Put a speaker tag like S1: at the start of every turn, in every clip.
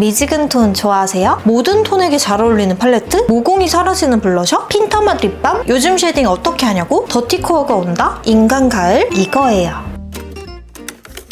S1: 미지근 톤 좋아하세요? 모든 톤에게 잘 어울리는 팔레트? 모공이 사라지는 블러셔? 핀터맛 립밤? 요즘 쉐딩 어떻게 하냐고? 더티코어가 온다? 인간 가을? 이거예요.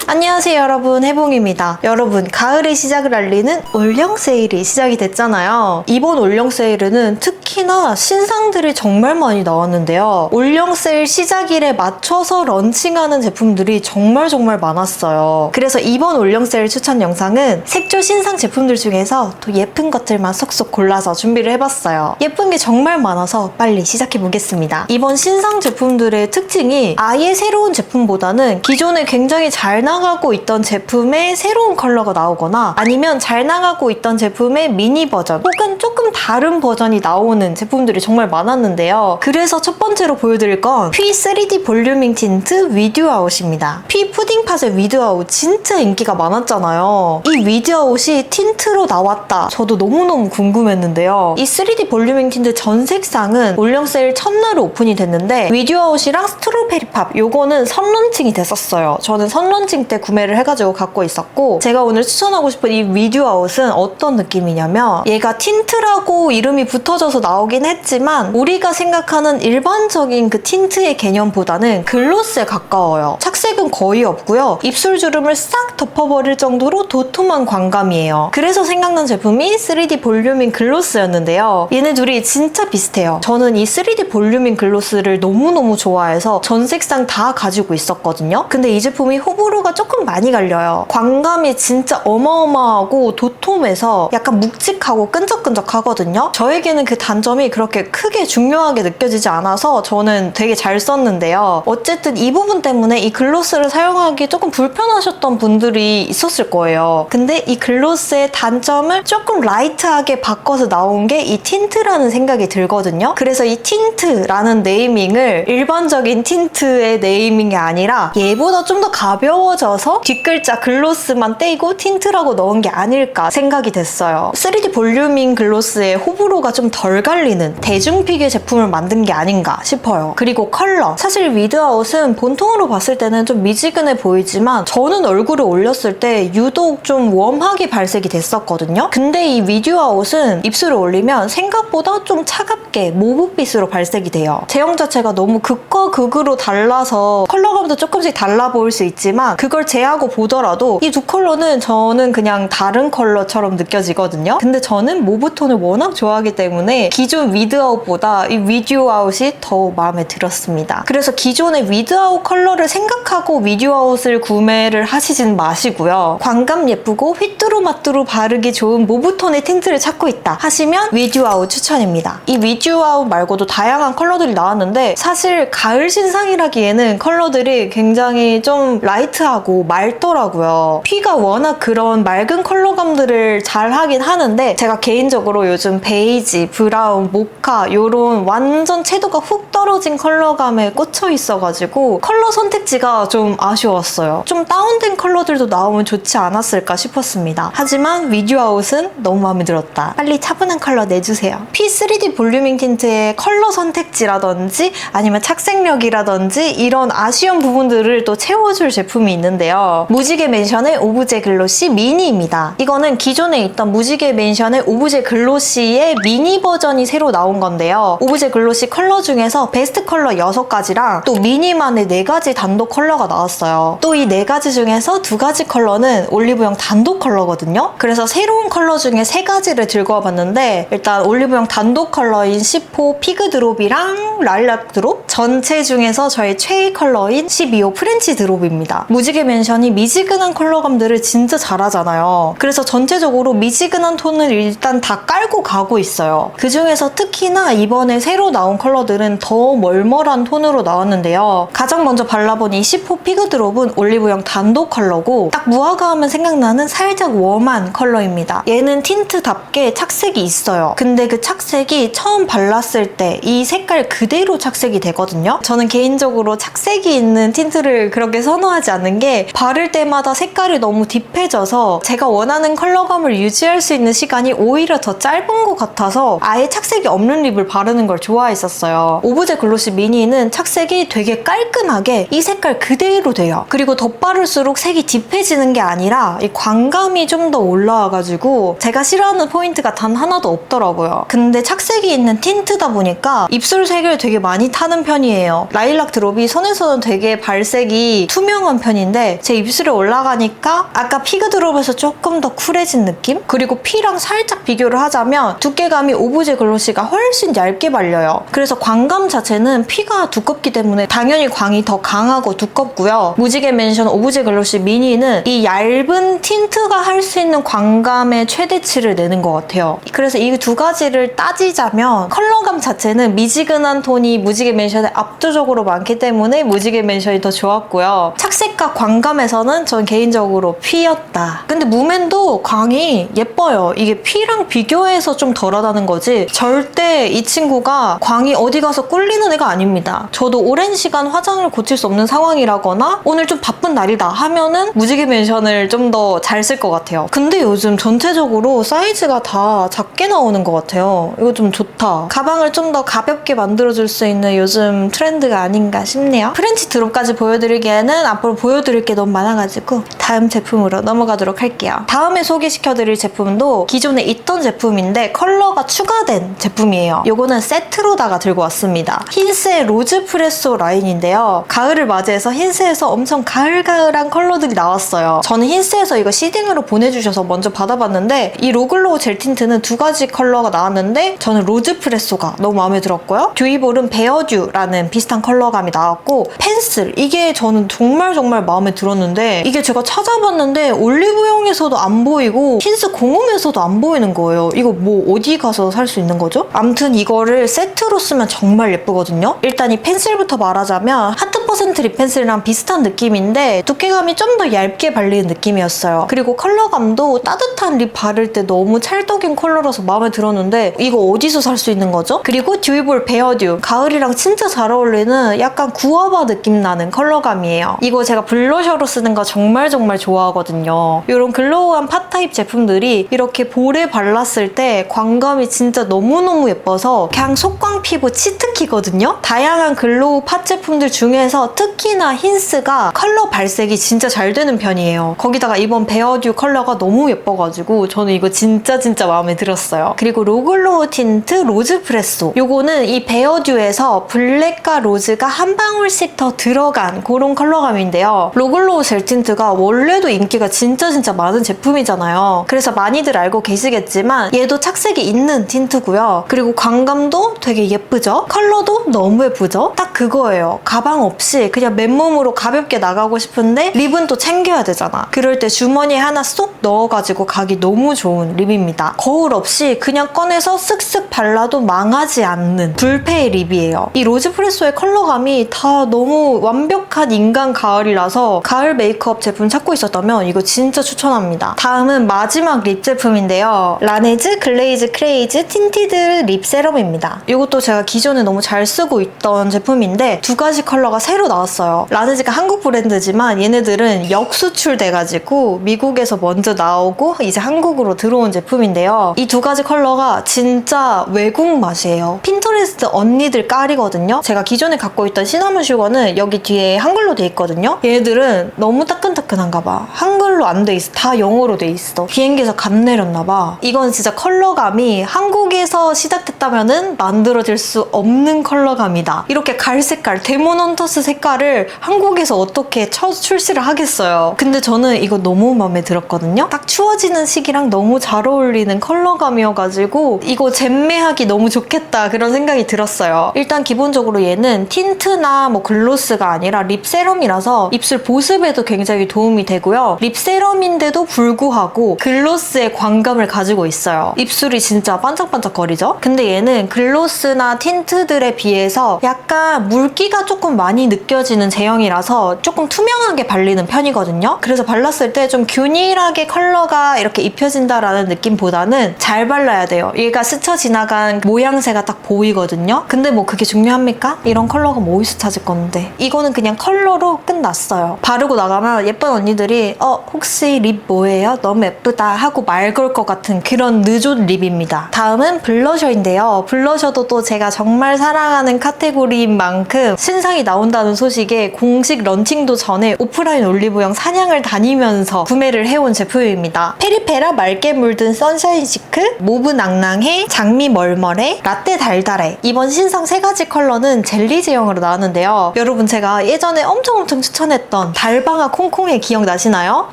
S1: 안녕하세요 여러분, 해봉입니다. 여러분, 가을의 시작을 알리는 올영 세일이 시작이 됐잖아요. 이번 올영 세일에는 특히나 신상들이 정말 많이 나왔는데요. 올영 세일 시작일에 맞춰서 런칭하는 제품들이 정말 많았어요. 그래서 이번 올영 세일 추천 영상은 색조 신상 제품들 중에서 또 예쁜 것들만 쏙쏙 골라서 준비를 해봤어요. 예쁜 게 정말 많아서 빨리 시작해보겠습니다. 이번 신상 제품들의 특징이 아예 새로운 제품보다는 기존에 굉장히 잘 나가고 있던 제품의 새로운 컬러가 나오거나 아니면 잘 나가고 있던 제품의 미니 버전 혹은 조금 다른 버전이 나오는 제품들이 정말 많았는데요. 그래서 첫 번째로 보여드릴 건 피 3D 볼륨ing 틴트 위드 아웃입니다. 피 푸딩팟의 위드 아웃 진짜 인기가 많았잖아요. 이 위드 아웃이 틴트로 나왔다. 저도 너무너무 궁금했는데요. 이 3D 볼륨ing 틴트 전 색상은 올영 세일 첫날 오픈이 됐는데 위드 아웃이랑 스트로베리 팝 요거는 선런칭이 됐었어요. 저는 선런칭 때 구매를 해가지고 갖고 있었고, 제가 오늘 추천하고 싶은 이 위드 아웃은 어떤 느낌이냐면 얘가 틴트라고 이름이 붙어져서 나오긴 했지만 우리가 생각하는 일반적인 그 틴트의 개념보다는 글로스에 가까워요. 착색은 거의 없고요. 입술 주름을 싹 덮어버릴 정도로 도톰한 광감이에요. 그래서 생각난 제품이 3D 볼륨ing 글로스였는데요. 얘네 둘이 진짜 비슷해요. 저는 이 3D 볼륨ing 글로스를 너무너무 좋아해서 전 색상 다 가지고 있었거든요. 근데 이 제품이 호불호가 조금 많이 갈려요. 광감이 진짜 어마어마하고 도톰해서 약간 묵직하고 끈적끈적하거든요. 저에게는 그 단점이 그렇게 크게 중요하게 느껴지지 않아서 저는 되게 잘 썼는데요. 어쨌든 이 부분 때문에 이 글로스를 사용하기 조금 불편하셨던 분들이 있었을 거예요. 근데 이 글로스의 단점을 조금 라이트하게 바꿔서 나온 게 이 틴트라는 생각이 들거든요. 그래서 이 틴트라는 네이밍을 일반적인 틴트의 네이밍이 아니라 얘보다 좀 더 가벼워져서 뒷글자 글로스만 떼고 틴트라고 넣은 게 아닐까 생각이 됐어요. 3D 볼륨ing 글로스의 호불호가 좀 덜 갈리는 대중픽의 제품을 만든 게 아닌가 싶어요. 그리고 컬러. 사실 위드 아웃은 본통으로 봤을 때는 좀 미지근해 보이지만 저는 얼굴에 올렸을 때 유독 좀 웜하게 발색이 됐었거든요. 근데 이 위드 아웃은 입술에 올리면 생각보다 좀 차갑게 모브빛으로 발색이 돼요. 제형 자체가 너무 극과 극으로 달라서 컬러감도 조금씩 달라 보일 수 있지만 그걸 제하고 보더라도 이 두 컬러는 저는 그냥 다른 컬러처럼 느껴지거든요. 근데 저는 모브톤을 워낙 좋아하기 때문에 기존 위드 아웃보다 이 위드 아웃이 더 마음에 들었습니다. 그래서 기존의 위드 아웃 컬러를 생각하고 위드 아웃을 구매를 하시진 마시고요. 광감 예쁘고 휘뚜루마뚜루 바르기 좋은 모브톤의 틴트를 찾고 있다 하시면 위드 아웃 추천입니다. 이 위드 아웃 말고도 다양한 컬러들이 나왔는데 사실 가을 신상이라기에는 컬러들이 굉장히 좀 라이트하고 맑더라고요. 피가 워낙 그런 맑은 컬러감들을 잘 하긴 하는데 제가 개인적으로 요즘 베이지, 브라운, 모카 이런 완전 채도가 훅 떨어진 컬러감에 꽂혀 있어가지고 컬러 선택지가 좀 아쉬웠어요. 좀 다운된 컬러들도 나오면 좋지 않았을까 싶었습니다. 하지만 위드 아웃은 너무 마음에 들었다. 빨리 차분한 컬러 내주세요. 피 3D 볼륨ing 틴트의 컬러 선택지라든지 아니면 착색력이라든지 이런 아쉬운 부분들을 또 채워줄 제품이 있는데요. 무지개 맨션의 오브제 글로시 미니입니다. 이거는 기존에 있던 무지개 맨션의 오브제 글로시의 미니 버전이 새로 나온 건데요. 오브제 글로시 컬러 중에서 베스트 컬러 6가지랑 또 미니만의 4가지 단독 컬러가 나왔어요. 또 이 4가지 중에서 2가지 컬러는 올리브영 단독 컬러거든요. 그래서 새로운 컬러 중에 3가지를 들고 와봤는데 일단 올리브영 단독 컬러인 10호 피그 드롭이랑 랄락 드롭, 전체 중에서 저의 최애 컬러인 12호 프렌치 드롭입니다. 무지개 맨션이 미지근한 컬러감들을 진짜 잘하잖아요. 그래서 전체적으로 미지근한 톤을 일단 다 깔고 가고 있어요. 그 중에서 특히나 이번에 새로 나온 컬러들은 더 멀멀한 톤으로 나왔는데요. 가장 먼저 발라본 이 10호 피그 드롭은 올리브영 단독 컬러고 딱 무화과 하면 생각나는 살짝 웜한 컬러입니다. 얘는 틴트답게 착색이 있어요. 근데 그 착색이 처음 발랐을 때 이 색깔 그대로 착색이 되거든요. 저는 개인적으로 착색이 있는 틴트를 그렇게 선호하지 않는 게 게 바를 때마다 색깔이 너무 딥해져서 제가 원하는 컬러감을 유지할 수 있는 시간이 오히려 더 짧은 것 같아서 아예 착색이 없는 립을 바르는 걸 좋아했었어요. 오브제 글로시 미니는 착색이 되게 깔끔하게 이 색깔 그대로 돼요. 그리고 덧바를수록 색이 딥해지는 게 아니라 이 광감이 좀 더 올라와가지고 제가 싫어하는 포인트가 단 하나도 없더라고요. 근데 착색이 있는 틴트다 보니까 입술 색을 되게 많이 타는 편이에요. 라일락 드롭이 손에서는 되게 발색이 투명한 편인데 제 입술에 올라가니까 아까 피그 드롭에서 조금 더 쿨해진 느낌? 그리고 피랑 살짝 비교를 하자면 두께감이 오브제 글로시가 훨씬 얇게 발려요. 그래서 광감 자체는 피가 두껍기 때문에 당연히 광이 더 강하고 두껍고요. 무지개 맨션 오브제 글로시 미니는 이 얇은 틴트가 할 수 있는 광감의 최대치를 내는 것 같아요. 그래서 이 두 가지를 따지자면 컬러감 자체는 미지근한 톤이 무지개 맨션에 압도적으로 많기 때문에 무지개 맨션이 더 좋았고요. 착색과 광감에서는 전 개인적으로 피였다. 근데 무맨도 광이 예뻐요. 이게 피랑 비교해서 좀 덜하다는 거지 절대 이 친구가 광이 어디 가서 꿀리는 애가 아닙니다. 저도 오랜 시간 화장을 고칠 수 없는 상황이라거나 오늘 좀 바쁜 날이다 하면은 무지개 맨션을 좀 더 잘 쓸 것 같아요. 근데 요즘 전체적으로 사이즈가 다 작게 나오는 것 같아요. 이거 좀 좋다. 가방을 좀 더 가볍게 만들어줄 수 있는 요즘 트렌드가 아닌가 싶네요. 프렌치 드롭까지 보여드리기에는 앞으로 보여드릴 게 너무 많아가지고 다음 제품으로 넘어가도록 할게요. 다음에 소개시켜드릴 제품도 기존에 있던 제품인데 컬러가 추가된 제품이에요. 요거는 세트로다가 들고 왔습니다. 흰스의 로즈 프레소 라인인데요. 가을을 맞이해서 흰스에서 엄청 가을가을한 컬러들이 나왔어요. 저는 흰스에서 이거 시딩으로 보내주셔서 먼저 받아봤는데 이 로글로우 젤 틴트는 두 가지 컬러가 나왔는데 저는 로즈 프레소가 너무 마음에 들었고요. 듀이볼은 베어듀라는 비슷한 컬러감이 나왔고 펜슬 이게 저는 정말 마음에 들었는데 이게 제가 찾아봤는데 올리브영에서도 안 보이고 흰스 공홈에서도 안 보이는 거예요. 이거 뭐 어디 가서 살 수 있는 거죠? 암튼 이거를 세트로 쓰면 정말 예쁘거든요. 일단 이 펜슬부터 말하자면 하트 퍼센트 립 펜슬이랑 비슷한 느낌인데 두께감이 좀 더 얇게 발리는 느낌이었어요. 그리고 컬러감도 따뜻한 립 바를 때 너무 찰떡인 컬러라서 마음에 들었는데 이거 어디서 살 수 있는 거죠? 그리고 듀이볼 베어듀 가을이랑 진짜 잘 어울리는 약간 구아바 느낌 나는 컬러감이에요. 이거 제가 블러셔로 쓰는 거 정말 좋아하거든요. 이런 글로우한 팟 타입 제품들이 이렇게 볼에 발랐을 때 광감이 진짜 너무너무 예뻐서 그냥 속광 피부 치트키거든요. 다양한 글로우 팟 제품들 중에서 특히나 흰스가 컬러 발색이 진짜 잘 되는 편이에요. 거기다가 이번 베어듀 컬러가 너무 예뻐가지고 저는 이거 진짜 마음에 들었어요. 그리고 로글로우 틴트 로즈 프레소 요거는 이 베어듀에서 블랙과 로즈가 한 방울씩 더 들어간 그런 컬러감인데요. 로글로우 젤 틴트가 원래도 인기가 진짜 많은 제품이잖아요. 그래서 많이들 알고 계시겠지만 얘도 착색이 있는 틴트고요. 그리고 광감도 되게 예쁘죠? 컬러도 너무 예쁘죠? 딱 그거예요. 가방 없이 그냥 맨몸으로 가볍게 나가고 싶은데 립은 또 챙겨야 되잖아. 그럴 때 주머니에 하나 쏙 넣어가지고 가기 너무 좋은 립입니다. 거울 없이 그냥 꺼내서 쓱쓱 발라도 망하지 않는 불페의 립이에요. 이 로즈 프레소의 컬러감이 다 너무 완벽한 인간 가을이라서 가을 메이크업 제품 찾고 있었다면 이거 진짜 추천합니다. 다음은 마지막 립 제품인데요. 라네즈 글레이즈 크레이즈 틴티드 립 세럼입니다. 이것도 제가 기존에 너무 잘 쓰고 있던 제품인데 두 가지 컬러가 새로 나왔어요. 라네즈가 한국 브랜드지만 얘네들은 역수출돼가지고 미국에서 먼저 나오고 이제 한국으로 들어온 제품인데요. 이 두 가지 컬러가 진짜 외국 맛이에요. 핀터레스트 언니들 깔이거든요. 제가 기존에 갖고 있던 시나몬 슈거는 여기 뒤에 한글로 돼 있거든요. 얘네들은 너무 따끈따끈한가 봐. 한글로 안 돼 있어. 다 영어로 돼 있어. 비행기에서 감 내렸나 봐. 이건 진짜 컬러감이 한국에서 시작됐다면은 만들어질 수 없는 컬러감이다. 이렇게 갈색깔, 데몬 헌터스 색깔을 한국에서 어떻게 출시를 하겠어요. 근데 저는 이거 너무 마음에 들었거든요. 딱 추워지는 시기랑 너무 잘 어울리는 컬러감이어가지고 이거 젬매하기 너무 좋겠다 그런 생각이 들었어요. 일단 기본적으로 얘는 틴트나 뭐 글로스가 아니라 립 세럼이라서 입술 보습에도 굉장히 도움이 되고요. 립 세럼인데도 불구하고 글로스의 광감을 가지고 있어요. 입술이 진짜 반짝반짝거리죠? 근데 얘는 글로스나 틴트들에 비해서 약간 물기가 조금 많이 느껴지는 제형이라서 조금 투명하게 발리는 편이거든요. 그래서 발랐을 때 좀 균일하게 컬러가 이렇게 입혀진다라는 느낌보다는 잘 발라야 돼요. 얘가 스쳐 지나간 모양새가 딱 보이거든요. 근데 뭐 그게 중요합니까? 이런 컬러가 뭐 어디서 찾을 건데. 이거는 그냥 컬러로 끝났어요. 바르고 나가면 예쁜 언니들이 혹시 립 뭐예요? 너무 예쁘다 하고 말 걸 것 같은 그런 느존 립입니다. 다음은 블러셔인데요. 블러셔도 또 제가 정말 사랑하는 카테고리인 만큼 신상이 나온다는 소식에 공식 런칭도 전에 오프라인 올리브영 사냥을 다니면서 구매를 해온 제품입니다. 페리페라 맑게 물든 선샤인 시크, 모브 낭낭해, 장미 멀멀해, 라떼 달달해. 이번 신상 3가지 컬러는 젤리 제형으로 나왔는데요. 여러분 제가 예전에 엄청 추천했던 달방아 콩콩해 기억나시나요?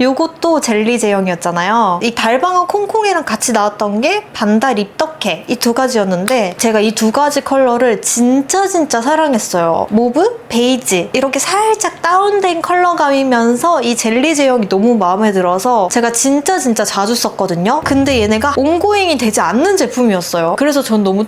S1: 요것도 젤리 제형이었잖아요. 이 달방아 콩콩해랑 같이 나왔던 게 반다 립덕해, 이 2가지였는데 제가 이 2가지 컬러를 진짜 사랑했어요. 모브, 베이지 이렇게 살짝 다운된 컬러감이면서 이 젤리 제형이 너무 마음에 들어서 제가 진짜 자주 썼거든요. 근데 얘네가 온고잉이 되지 않는 제품이었어요. 그래서 전 너무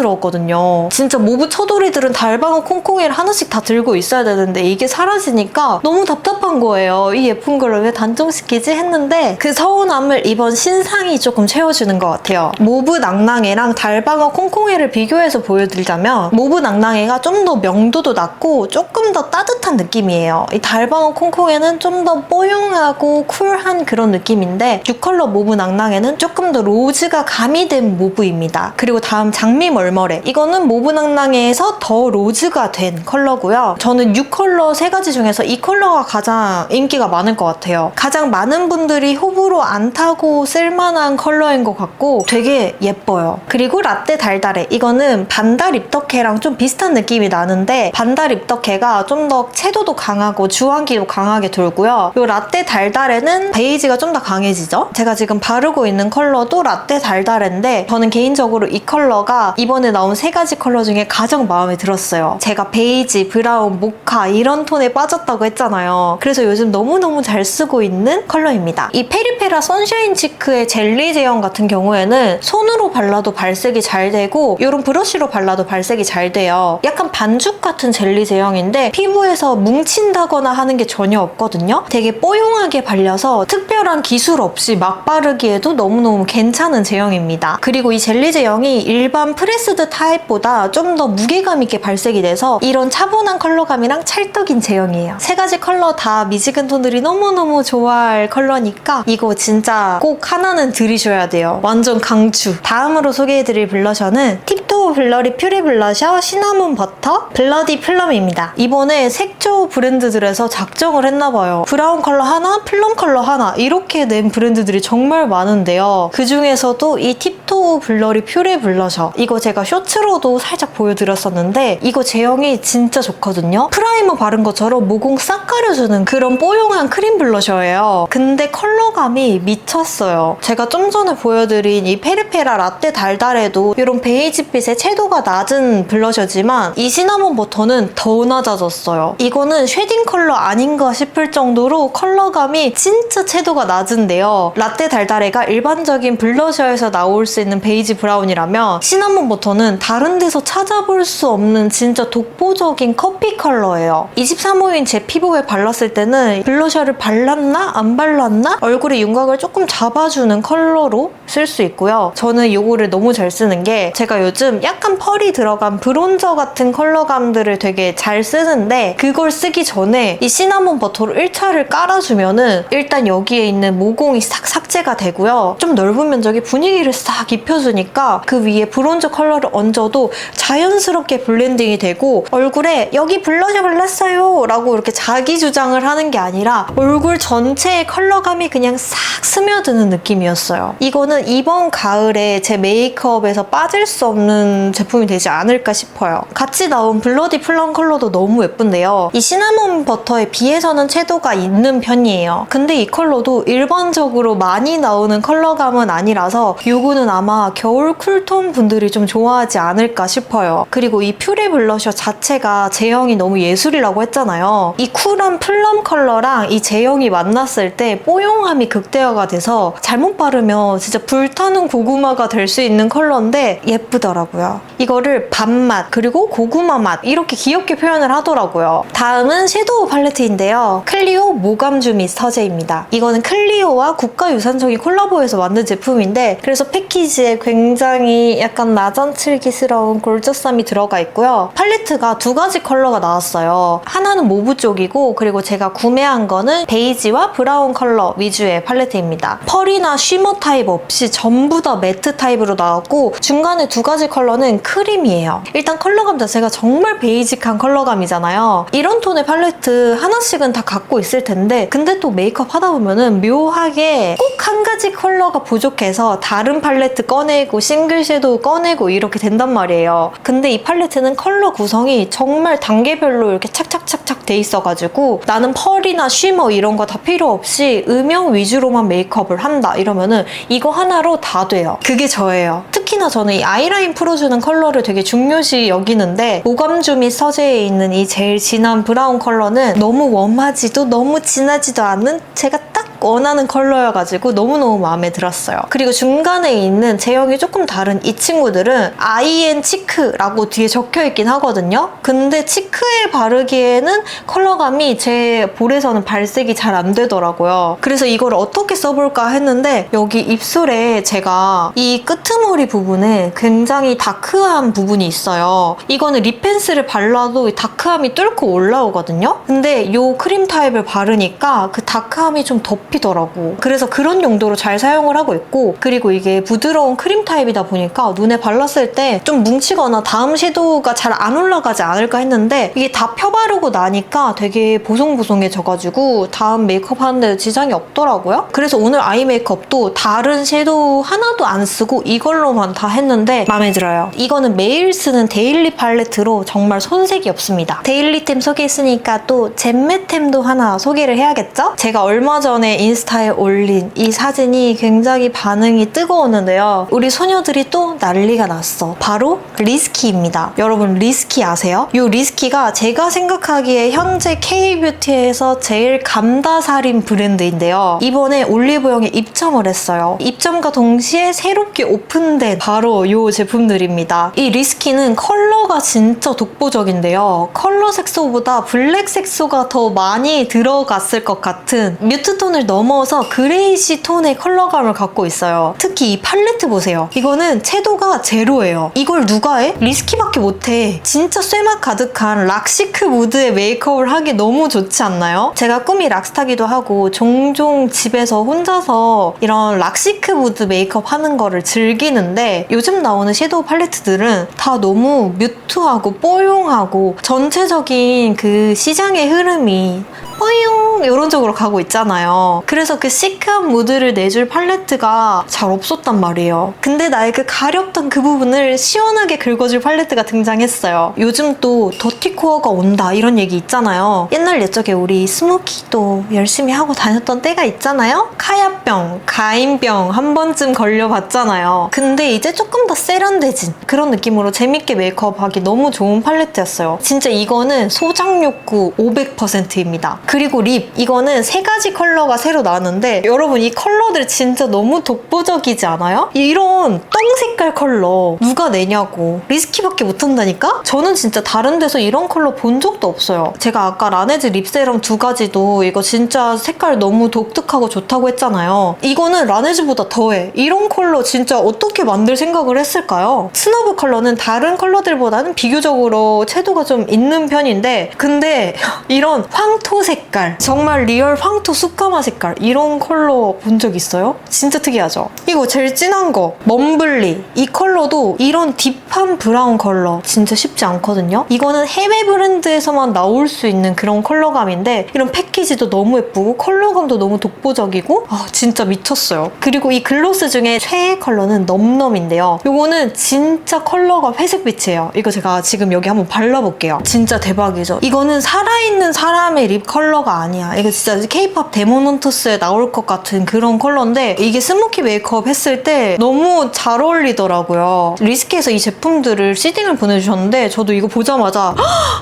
S1: 통탄스러웠거든요. 진짜 모브 처돌이들은 달방어 콩콩이를 하나씩 다 들고 있어야 되는데 이게 사라지니까 너무 답답한 거예요. 이 예쁜 걸 왜 단종시키지 했는데 그 서운함을 이번 신상이 조금 채워주는 것 같아요. 모브 낭낭해랑 달방어 콩콩이를 비교해서 보여드리자면 모브 낭낭해가 좀 더 명도도 낮고 조금 더 따뜻한 느낌이에요. 이 달방어 콩콩이는 좀 더 뽀용하고 쿨한 그런 느낌인데 6컬러 모브 낭낭해는 조금 더 로즈가 가미된 모브입니다. 그리고 다음 장미 멀멀해. 이거는 모브 낭낭해에서 더 로즈가 된 컬러고요. 저는 6컬러 3가지 중에서 이 컬러가 가장 인기가 많을 것 같아요. 가장 많은 분들이 호불호 안 타고 쓸만한 컬러인 것 같고 되게 예뻐요. 그리고 라떼 달달해. 이거는 반다 립덕해랑 좀 비슷한 느낌이 나는데 반다 립덕해가 좀 더 채도도 강하고 주황기도 강하게 돌고요. 이 라떼 달달해는 베이지가 좀 더 강해지죠? 제가 지금 바르고 있는 컬러도 라떼 달달해인데 저는 개인적으로 이 컬러가 이번에 나온 3가지 컬러 중에 가장 마음에 들었어요. 제가 베이지, 브라운, 모카 이런 톤에 빠졌다고 했잖아요. 그래서 요즘 너무너무 잘 쓰고 있는 컬러입니다. 이 페리페라 선샤인 치크의 젤리 제형 같은 경우에는 손으로 발라도 발색이 잘 되고 이런 브러쉬로 발라도 발색이 잘 돼요. 약간 반죽 같은 젤리 제형인데 피부에서 뭉친다거나 하는 게 전혀 없거든요. 되게 뽀용하게 발려서 특별한 기술 없이 막 바르기에도 너무너무 괜찮은 제형입니다. 그리고 이 젤리 제형이 일반 프레스드 타입보다 좀 더 무게감 있게 발색이 돼서 이런 차분한 컬러감이랑 찰떡인 제형이에요. 3가지 컬러 다 미지근 톤들이 너무너무 좋아할 컬러니까 이거 진짜 꼭 하나는 들이셔야 돼요. 완전 강추. 다음으로 소개해드릴 블러셔는 팁토 블러리 퓨리 블러셔 시나몬 버터 블러디 플럼입니다. 이번에 색조 브랜드들에서 작정을 했나봐요. 브라운 컬러 하나, 플럼 컬러 하나 이렇게 낸 브랜드들이 정말 많은데요. 그 중에서도 이 팁토 블러리 퓨리 블러셔 이거 제가 쇼츠로도 살짝 보여드렸었는데 이거 제형이 진짜 좋거든요. 프라이머 바른 것처럼 모공 싹 가려주는 그런 뽀용한 크림 블러셔예요. 근데 컬러감이 미쳤어요. 제가 좀 전에 보여드린 이 페리페라 라떼 달달해도 이런 베이지빛의 채도가 낮은 블러셔지만 이 시나몬 버터는 더 낮아졌어요. 이거는 쉐딩 컬러 아닌가 싶을 정도로 컬러감이 진짜 채도가 낮은데요. 라떼 달달해가 일반적인 블러셔에서 나올 수 있는 베이지 브라운이라면 시나몬 버터는 다른 데서 찾아볼 수 없는 진짜 독보적인 커피 컬러예요. 23호인 제 피부에 발랐을 때는 블러셔를 발랐나 안 발랐나 얼굴의 윤곽을 조금 잡아주는 컬러로 쓸 수 있고요. 저는 이거를 너무 잘 쓰는 게 제가 요즘 약간 펄이 들어간 브론저 같은 컬러감들을 되게 잘 쓰는데 그걸 쓰기 전에 이 시나몬 버터로 1차를 깔아주면은 일단 여기에 있는 모공이 싹 삭제가 되고요. 좀 넓은 면적의 분위기를 싹 입혀주니까 그 위에 브론저 컬러를 얹어도 자연스럽게 블렌딩이 되고 얼굴에 여기 블러셔 발랐어요 라고 이렇게 자기 주장을 하는 게 아니라 얼굴 전체의 컬러감이 그냥 싹 스며드는 느낌이었어요. 이거는 이번 가을에 제 메이크업에서 빠질 수 없는 제품이 되지 않을까 싶어요. 같이 나온 블러디 플럼 컬러도 너무 예쁜데요. 이 시나몬 버터에 비해서는 채도가 있는 편이에요. 근데 이 컬러도 일반적으로 많이 나오는 컬러감은 아니라서 요거는 아마 겨울 쿨톤 분들이 좀 좋아하지 않을까 싶어요. 그리고 이 퓨리 블러셔 자체가 제형이 너무 예술이라고 했잖아요. 이 쿨한 플럼 컬러랑 이 제형이 만났을 때 뽀용함이 극대화가 돼서 잘못 바르면 진짜 불타는 고구마가 될 수 있는 컬러인데 예쁘더라고요. 이거를 밥맛 그리고 고구마 맛 이렇게 귀엽게 표현을 하더라고요. 다음은 섀도우 팔레트인데요. 클리오 모감주 및 서재입니다. 이거는 클리오와 국가유산청이 콜라보해서 만든 제품인데 그래서 패키지에 굉장히 약간 나전칠기스러운 골저쌈이 들어가 있고요. 팔레트가 두 가지 컬러가 나왔어요. 하나는 모브 쪽이고 그리고 제가 구매한 거는 베이지와 브라운 컬러 위주의 팔레트입니다. 펄이나 쉬머 타입 없이 전부 다 매트 타입으로 나왔고 중간에 두 가지 컬러는 크림이에요. 일단 컬러감 자체가 정말 베이직한 컬러감이잖아요. 이런 톤의 팔레트 하나씩은 다 갖고 있을 텐데 근데 또 메이크업 하다 보면은 묘하게 꼭 한 가지 컬러가 부족해서 다른 팔레트 꺼내고 싱글 섀도우 꺼내고 이렇게 된단 말이에요. 근데 이 팔레트는 컬러 구성이 정말 단계별로 이렇게 착착착착 돼 있어가지고 나는 펄이나 쉬머 이런 거 다 필요 없이 음영 위주로만 메이크업을 한다 이러면은 이거 하나로 다 돼요. 그게 저예요. 특히나 저는 이 아이라인 풀어주는 컬러를 되게 중요시 여기는데 모감주 및 서재에 있는 이 제일 진한 브라운 컬러는 너무 웜하지도 너무 진하지도 않은 제가 딱 원하는 컬러여가지고 너무너무 마음에 들었어요. 그리고 중간에 있는 제형이 조금 다른 이 친구들은 아이앤 치크라고 뒤에 적혀있긴 하거든요. 근데 치크에 바르기에는 컬러감이 제 볼에서는 발색이 잘 안 되더라고요. 그래서 이걸 어떻게 써볼까 했는데 여기 입술에 제가 이 끄트머리 부분에 굉장히 다크한 부분이 있어요. 이거는 립 펜슬을 발라도 이 다크함이 뚫고 올라오거든요. 근데 이 크림 타입을 바르니까 그 다크함이 좀 덮이더라고. 그래서 그런 용도로 잘 사용을 하고 있고 그리고 이게 부드러운 크림 타입이다 보니까 눈에 발랐을 때 좀 뭉치거나 다음 섀도우가 잘 안 올라가지 않을까 했는데 이게 다 펴바르고 나니까 되게 보송보송해져가지고 다음 메이크업 하는데 지장이 없더라고요. 그래서 오늘 아이 메이크업도 다른 섀도우 하나도 안 쓰고 이걸로만 다 했는데 마음에 들어요. 이거는 매일 쓰는 데일리 팔레트로 정말 손색이 없습니다. 데일리템 소개했으니까 또 잼매템도 하나 소개를 해야겠죠? 제가 얼마 전에 인스타에 올린 이 사진이 굉장히 반응이 뜨거웠는데요. 우리 소녀들이 또 난리가 났어. 바로 리스키입니다. 여러분 리스키 아세요? 이 리스키가 제가 생각하기에 현재 K뷰티에서 제일 감다살인 브랜드인데요. 이번에 올리브영에 입점을 했어요. 입점과 동시에 새롭게 오픈된 바로 이 제품들입니다. 이 리스키는 컬러가 진짜 독보적인데요. 컬러 색소보다 블랙 색소가 더 많이 들어갔을 것 같은 뮤트 톤을 넘어서 그레이시 톤의 컬러감을 갖고 있어요. 특히 이 팔레트 보세요. 이거는 채도가 제로예요. 이걸 누가 해? 리스키밖에 못해. 진짜 쇠맛 가득한 락시크 무드의 메이크업을 하기 너무 좋지 않나요? 제가 꿈이 락스타기도 하고 종종 집에서 혼자서 이런 락시크 무드 메이크업 하는 거를 즐기는데 요즘 나오는 섀도우 팔레트들은 다 너무 뮤트하고 뽀용하고 전체적인 그 시장의 흐름이 뽀용 이런 쪽으로 가고 있잖아요. 그래서 그 시크한 무드를 내줄 팔레트가 잘 없었단 말이에요. 근데 나의 그 가렵던 그 부분을 시원하게 긁어줄 팔레트가 등장했어요. 요즘 또 더티코어가 온다 이런 얘기 있잖아요. 옛날 옛적에 우리 스모키도 열심히 하고 다녔던 때가 있잖아요. 카야병, 가인병 한 번쯤 걸려봤잖아요. 근데 이제 조금 더 세련돼진 그런 느낌으로 재밌게 메이크업하기 너무 좋은 팔레트였어요. 진짜 이거는 소장 욕구 500%입니다. 그리고 립, 이거는 세 가지 컬러가 새로 나왔는데 여러분 이 컬러들 진짜 너무 독보적이지 않아요? 이런 똥 색깔 컬러 누가 내냐고. 리스키밖에 못한다니까? 저는 진짜 다른 데서 이런 컬러 본 적도 없어요. 제가 아까 라네즈 립세럼 두 가지도 이거 진짜 색깔 너무 독특하고 좋다고 했잖아요. 이거는 라네즈보다 더해. 이런 컬러 진짜 어떻게 만들 생각을 했을까요? 스노브 컬러는 다른 컬러들보다는 비교적으로 채도가 좀 있는 편인데 근데 이런 황토 색깔, 정말 리얼 황토 숯가마 색깔 이런 컬러 본 적 있어요? 진짜 특이하죠? 이거 제일 진한 거 멈블리. 이 컬러도 이런 딥한 브라운 컬러 진짜 쉽지 않거든요. 이거는 해외 브랜드에서만 나올 수 있는 그런 컬러감인데 이런 패키지도 너무 예쁘고 컬러감도 너무 독보적이고 진짜 미쳤어요. 그리고 이 글로스 중에 최애 컬러는 넘넘인데요. 이거는 진짜 컬러가 회색빛이에요. 이거 제가 지금 여기 한번 발라볼게요. 진짜 대박이죠? 이거는 살아있는 사람의 립 컬러가 아니야. 아니야. 이거 진짜 K-pop 데몬헌터스에 나올 것 같은 그런 컬러인데 이게 스모키 메이크업 했을 때 너무 잘 어울리더라고요. 리스키에서 이 제품들을 시딩을 보내주셨는데 저도 이거 보자마자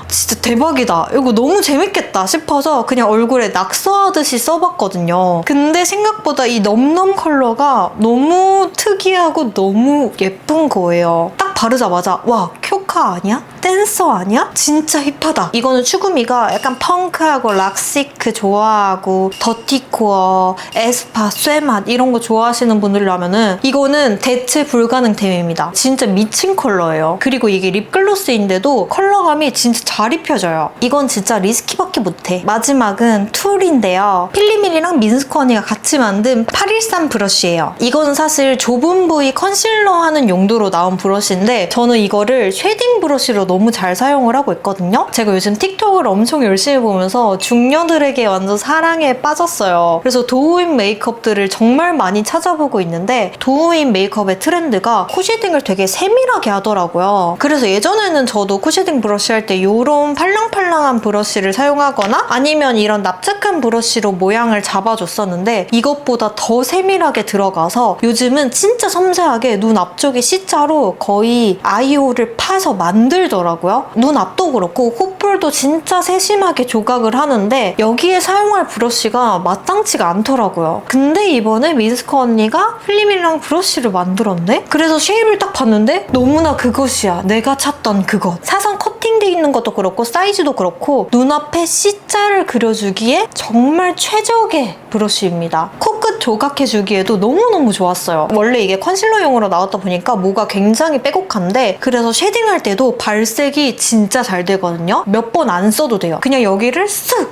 S1: 진짜 대박이다. 이거 너무 재밌겠다 싶어서 그냥 얼굴에 낙서하듯이 써봤거든요. 근데 생각보다 이 넘넘 컬러가 너무 특이하고 너무 예쁜 거예요. 딱 바르자마자 와, 쿄카 아니야? 댄서 아니야? 진짜 힙하다. 이거는 추구미가 약간 펑크하고 락시크 좋아하고 더티코어, 에스파, 쇠맛 이런 거 좋아하시는 분들이라면은 이거는 대체 불가능템입니다. 진짜 미친 컬러예요. 그리고 이게 립글로스인데도 컬러감이 진짜 잘 입혀져요. 이건 진짜 리스키밖에 못해. 마지막은 툴인데요. 필리밀이랑 민스코 언니가 같이 만든 813 브러쉬예요. 이거는 사실 좁은 부위 컨실러 하는 용도로 나온 브러쉬인데 저는 이거를 쉐딩 브러쉬로 너무 잘 사용을 하고 있거든요. 제가 요즘 틱톡을 엄청 열심히 보면서 중녀들에게 완전 사랑에 빠졌어요. 그래서 도우인 메이크업들을 정말 많이 찾아보고 있는데 도우인 메이크업의 트렌드가 코 쉐딩을 되게 세밀하게 하더라고요. 그래서 예전에는 저도 코 쉐딩 브러쉬 할 때 이런 팔랑팔랑한 브러쉬를 사용하거나 아니면 이런 납작한 브러쉬로 모양을 잡아줬었는데 이것보다 더 세밀하게 들어가서 요즘은 진짜 섬세하게 눈 앞쪽에 C자로 거의 아이홀을 파서 만들더라고요. 눈 앞도 그렇고 콧볼도 진짜 세심하게 조각을 하는데 여기에 사용할 브러쉬가 마땅치가 않더라고요. 근데 이번에 민스코 언니가 필리밀이랑 브러쉬를 만들었네? 그래서 쉐입을 딱 봤는데 너무나 그것이야. 내가 찾던 그것. 사선 커팅돼 있는 것도 그렇고 사이즈도 그렇고 눈앞에 C자를 그려주기에 정말 최적의 브러쉬입니다. 코끝 조각해주기에도 너무너무 좋았어요. 원래 이게 컨실러용으로 나왔다 보니까 모가 굉장히 빼곡한데 그래서 쉐딩할 때도 발색이 진짜 잘 되거든요. 몇 번 안 써도 돼요. 그냥 여기를 쓱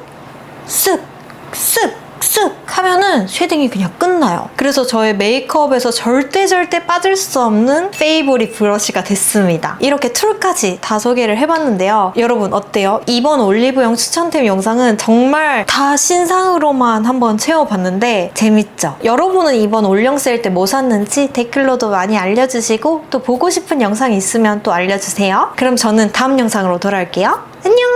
S1: 하면은 쉐딩이 그냥 끝나요. 그래서 저의 메이크업에서 절대 빠질 수 없는 페이보릿 브러쉬가 됐습니다. 이렇게 툴까지 다 소개를 해봤는데요. 여러분 어때요? 이번 올리브영 추천템 영상은 정말 다 신상으로만 한번 채워봤는데 재밌죠? 여러분은 이번 올영 세일 때 뭐 샀는지 댓글로도 많이 알려주시고 또 보고 싶은 영상 있으면 또 알려주세요. 그럼 저는 다음 영상으로 돌아올게요. 안녕!